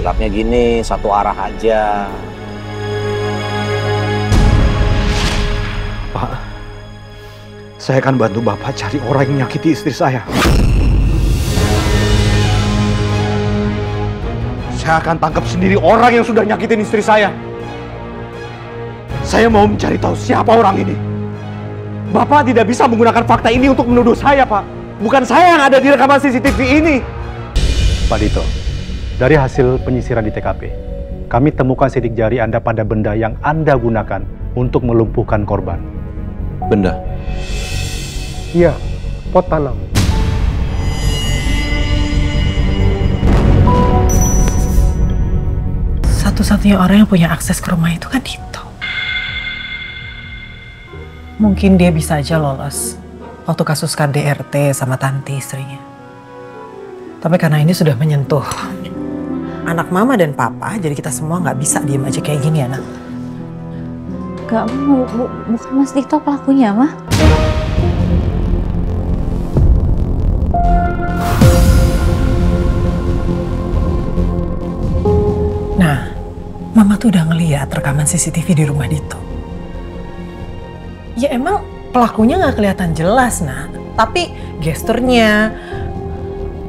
Sikapnya gini, satu arah aja. Pak, saya akan bantu Bapak cari orang yang menyakiti istri saya. Saya akan tangkap sendiri orang yang sudah nyakitin istri saya. Saya mau mencari tahu siapa orang ini. Bapak tidak bisa menggunakan fakta ini untuk menuduh saya, Pak. Bukan saya yang ada di rekaman CCTV ini. Pak Dito, dari hasil penyisiran di TKP, kami temukan sidik jari Anda pada benda yang Anda gunakan untuk melumpuhkan korban. Benda? Iya, pot tanam. Satu-satunya orang yang punya akses ke rumah itu kan Dito. Mungkin dia bisa aja lolos waktu kasus KDRT sama tante istrinya. Tapi karena ini sudah menyentuh anak mama dan papa, jadi kita semua nggak bisa diem aja kayak gini ya, nak. Gak mau, bukan Mas Dito pelakunya, mah. Nah, mama tuh udah ngeliat rekaman CCTV di rumah Dito. Ya emang pelakunya nggak kelihatan jelas, nah. Tapi gesturnya,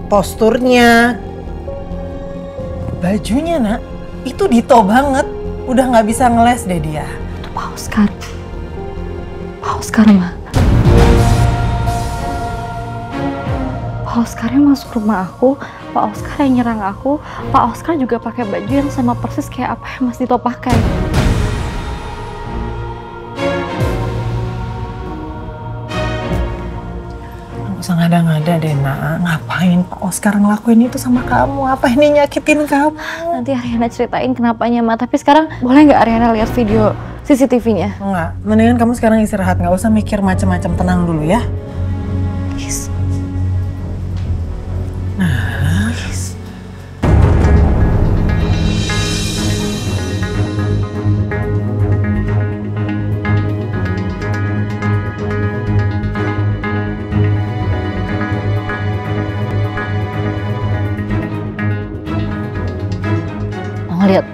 posturnya, bajunya, nak, itu Dito banget. Udah nggak bisa ngeles deh dia. Itu Pak Oscar. Pak Oscar, mah. Pak Oscar yang masuk rumah aku, Pak Oscar yang nyerang aku, Pak Oscar juga pakai baju yang sama persis kayak apa yang Mas Dito pakai. Nggak usah ngada-ngada deh, nak. Ngapain Pak Oscar ngelakuin itu sama kamu? Apa ini nyakitin kamu? Nanti Ariana ceritain kenapanya, Ma. Tapi sekarang boleh nggak Ariana lihat video CCTV-nya? Enggak, mendingan kamu sekarang istirahat. Nggak usah mikir macam-macam, tenang dulu ya. Please. Nah, Mau lihat?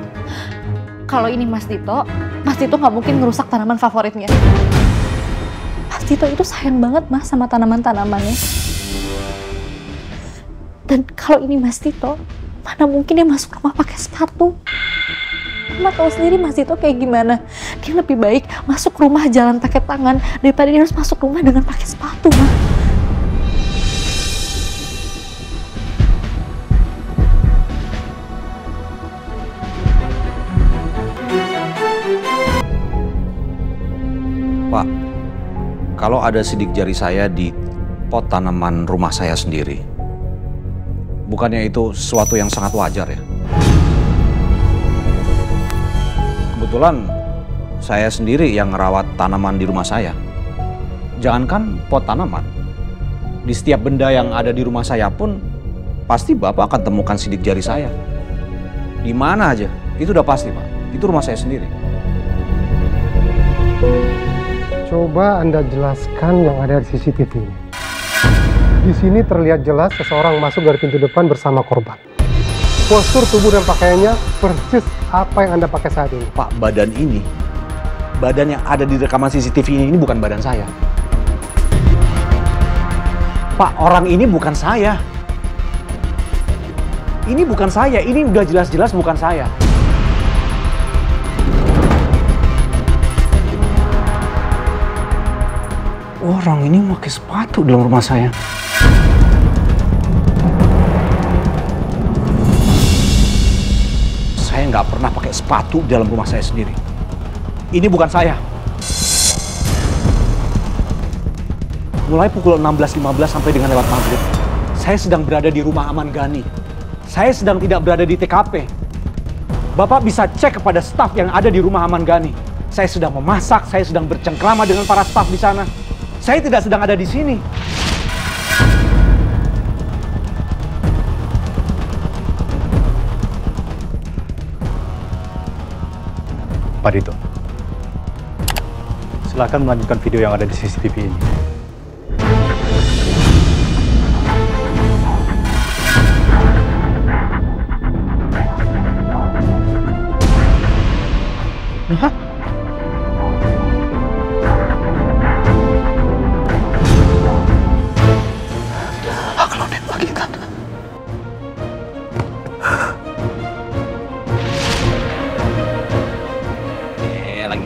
Kalau ini Mas Dito nggak mungkin ngerusak tanaman favoritnya. Mas Dito itu sayang banget, Mas, sama tanaman-tanamannya. Dan kalau ini Mas Dito, mana mungkin dia masuk rumah pakai sepatu? Mama tahu sendiri Mas Dito kayak gimana. Dia lebih baik masuk rumah jalan pakai tangan daripada dia harus masuk rumah dengan pakai sepatu, Ma. Pak, kalau ada sidik jari saya di pot tanaman rumah saya sendiri, bukannya itu sesuatu yang sangat wajar ya? Kebetulan saya sendiri yang ngerawat tanaman di rumah saya. Jangankan pot tanaman, di setiap benda yang ada di rumah saya pun pasti Bapak akan temukan sidik jari saya. Di mana aja, itu udah pasti, Pak. Itu rumah saya sendiri. Coba Anda jelaskan yang ada di CCTV ini. Di sini terlihat jelas seseorang masuk dari pintu depan bersama korban. Postur tubuh dan pakaiannya persis apa yang Anda pakai saat ini. Pak, badan yang ada di rekaman CCTV ini bukan badan saya. Pak, orang ini bukan saya. Ini bukan saya, ini udah jelas-jelas bukan saya. Orang ini pakai sepatu dalam rumah saya. Saya nggak pernah pakai sepatu dalam rumah saya sendiri. Ini bukan saya. Mulai pukul 16.15 sampai dengan lewat maghrib, saya sedang berada di rumah Aman Gani. Saya sedang tidak berada di TKP. Bapak bisa cek kepada staf yang ada di rumah Aman Gani. Saya sedang memasak, saya sedang bercengkrama dengan para staf di sana. Saya tidak sedang ada di sini. Pak Dito, silakan melanjutkan video yang ada di CCTV ini.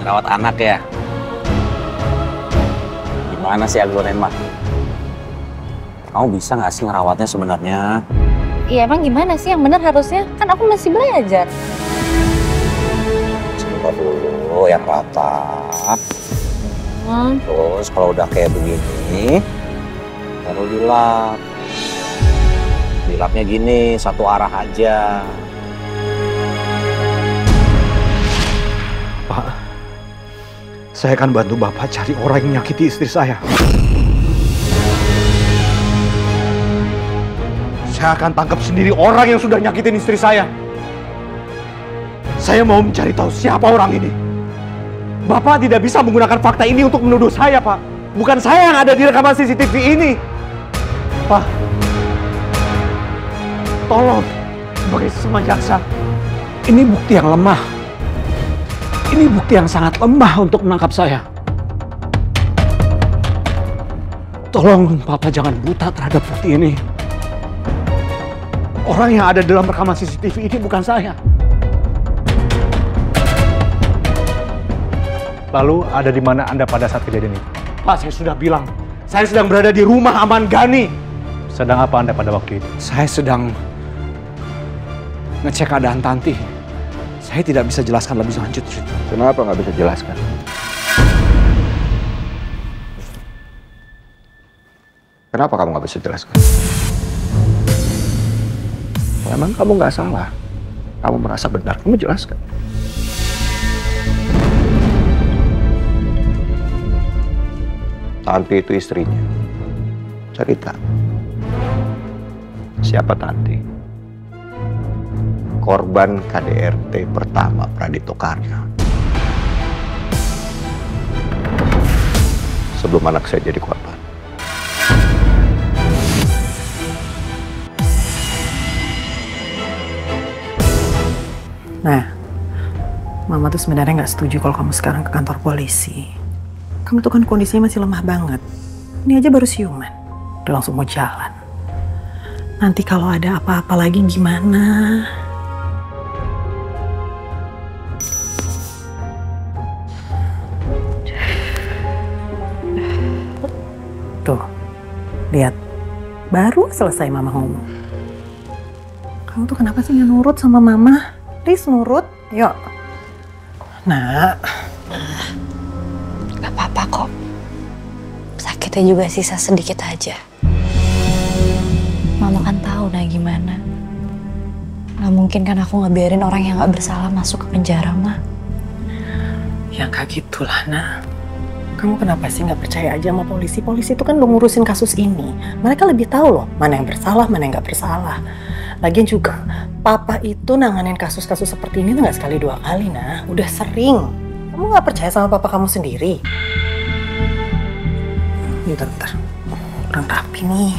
Rawat anak ya? Gimana sih Aglonen mah? Kamu bisa nggak sih ngerawatnya sebenarnya? Iya emang gimana sih yang benar harusnya? Kan aku masih belajar. Coba dulu yang rata. Terus kalau udah kayak begini, baru dilap. Dilapnya gini, satu arah aja. Pak, saya akan bantu Bapak cari orang yang menyakiti istri saya. Saya akan tangkap sendiri orang yang sudah nyakitin istri saya. Saya mau mencari tahu siapa orang ini. Bapak tidak bisa menggunakan fakta ini untuk menuduh saya, Pak. Bukan saya yang ada di rekaman CCTV ini. Pak, tolong, sebagai sesama jaksa, Ini bukti yang lemah. Ini bukti yang sangat lemah untuk menangkap saya. Tolong Papa jangan buta terhadap bukti ini. Orang yang ada dalam rekaman CCTV ini bukan saya. Lalu ada di mana Anda pada saat kejadian itu? Pak, saya sudah bilang, saya sedang berada di rumah Aman Gani. Sedang apa Anda pada waktu itu? Saya sedang ngecek keadaan Tanti. Saya tidak bisa jelaskan lebih lanjut. kenapa nggak bisa jelaskan? Kenapa kamu nggak bisa jelaskan? Memang kamu nggak salah. Kamu merasa benar, kamu jelaskan. Tanti itu istrinya. Cerita. Siapa Tanti? Korban KDRT pertama Pradito Karya. Sebelum anak saya jadi korban. Nah, Mama tuh sebenarnya nggak setuju kalau kamu sekarang ke kantor polisi. Kamu tuh kan kondisinya masih lemah banget. Ini aja baru siuman, udah langsung mau jalan. Nanti kalau ada apa-apa lagi gimana? Tuh, lihat. Baru selesai Mama ngomong. Kamu tuh kenapa sih nggak nurut sama Mama? Please nurut, yuk. Nak. Gak apa-apa kok. Sakitnya juga sisa sedikit aja. Mama kan tahu nah gimana. Gak mungkin kan aku ngebiarin orang yang gak bersalah masuk ke penjara, Ma. Ya gak gitulah, Nak. Kamu kenapa sih gak percaya aja sama polisi? Polisi itu kan udah ngurusin kasus ini. Mereka lebih tahu loh mana yang bersalah, mana yang gak bersalah. Lagian juga, Papa itu nanganin kasus-kasus seperti ini tuh gak sekali dua kali, nah. Udah sering. Kamu gak percaya sama Papa kamu sendiri? Bentar. Kurang rapi nih.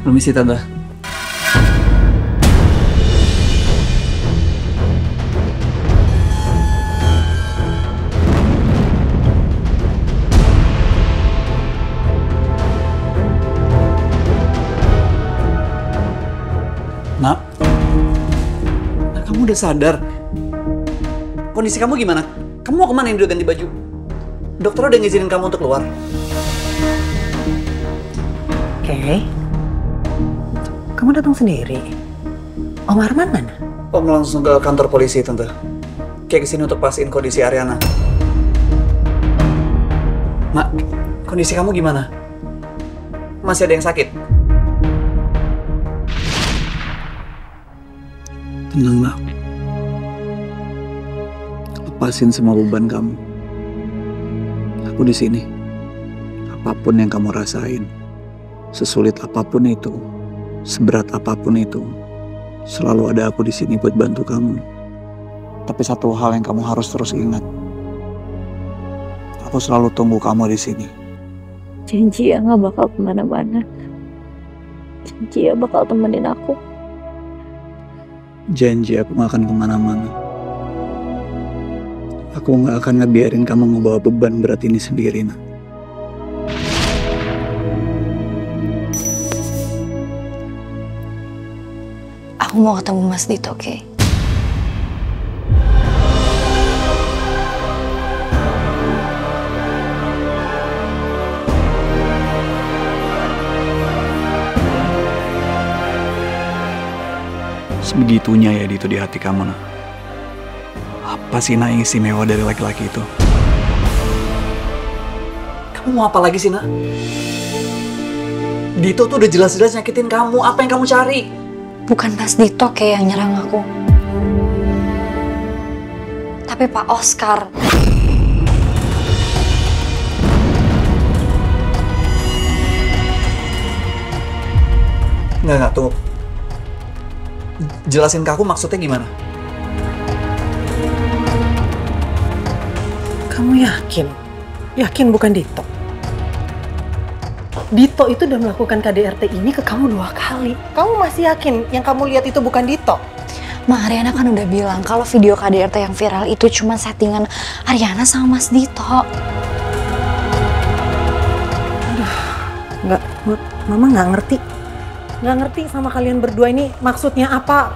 Permisi, Tante. Nak, kamu udah sadar? Kondisi kamu gimana? Kamu mau kemana udah ganti baju? Dokter udah ngizinin kamu untuk keluar. Oke. Kamu datang sendiri? Om Arman mana? Om langsung ke kantor polisi, Tante. Kayak kesini untuk pastiin kondisi Ariana. Nak, kondisi kamu gimana? Masih ada yang sakit? Tenang, Nak. Lepasin semua beban kamu. Aku di sini. Apapun yang kamu rasain, sesulit apapun itu, seberat apapun itu, selalu ada aku di sini buat bantu kamu. Tapi satu hal yang kamu harus terus ingat. Aku selalu tunggu kamu di sini. Janji ya gak bakal kemana-mana. Janji ya bakal temenin aku. Janji aku gak akan kemana-mana. Aku gak akan ngebiarin kamu membawa beban berat ini sendiri, Nak. Aku mau ketemu Mas Dito, oke? Sebegitunya ya itu di hati kamu, nak. Apa sih, nak, yang istimewa dari laki-laki itu? Kamu mau apa lagi sih, nak? Dito tuh udah jelas-jelas nyakitin kamu. Apa yang kamu cari? Bukan Mas Dito kayak yang nyerang aku. Tapi Pak Oscar. Enggak, tuh. Jelasin ke aku maksudnya gimana? Kamu yakin? Yakin bukan Dito? Dito itu udah melakukan KDRT ini ke kamu 2 kali. Kamu masih yakin yang kamu lihat itu bukan Dito? Ma, Ariana kan udah bilang kalau video KDRT yang viral itu cuma settingan Ariana sama Mas Dito. Enggak, Mama nggak ngerti. Nggak ngerti sama kalian berdua ini maksudnya apa.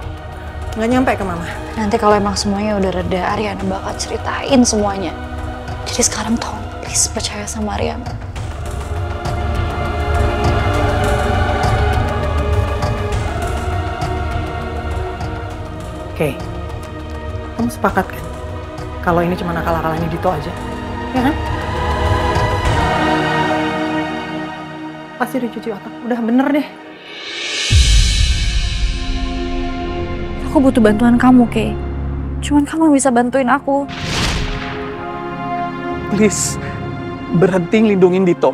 Nggak nyampe ke Mama. Nanti kalau emang semuanya udah reda, Ariana bakal ceritain semuanya. Jadi sekarang tolong please percaya sama Ariana. Oke, kamu sepakat kan? Kalau ini cuma akal-akalannya Dito aja, ya kan? Pasti dicuci otak, udah bener deh. Aku butuh bantuan kamu, Kay. Cuman kamu bisa bantuin aku. Please, berhenti ngelindungin Dito.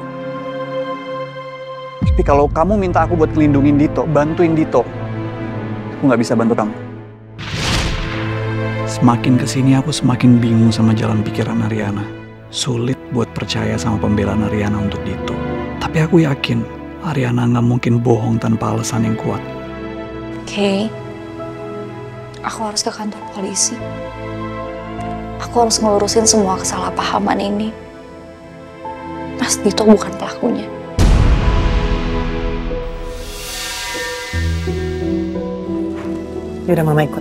Tapi kalau kamu minta aku buat ngelindungin Dito, bantuin Dito, aku nggak bisa bantu kamu. Semakin kesini aku semakin bingung sama jalan pikiran Ariana. Sulit buat percaya sama pembelaan Ariana untuk Dito. Tapi aku yakin Ariana nggak mungkin bohong tanpa alasan yang kuat. Kay, aku harus ke kantor polisi. Aku harus ngelurusin semua kesalahpahaman ini. Mas Dito bukan pelakunya. Yaudah, Mama ikut.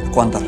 Aku antar.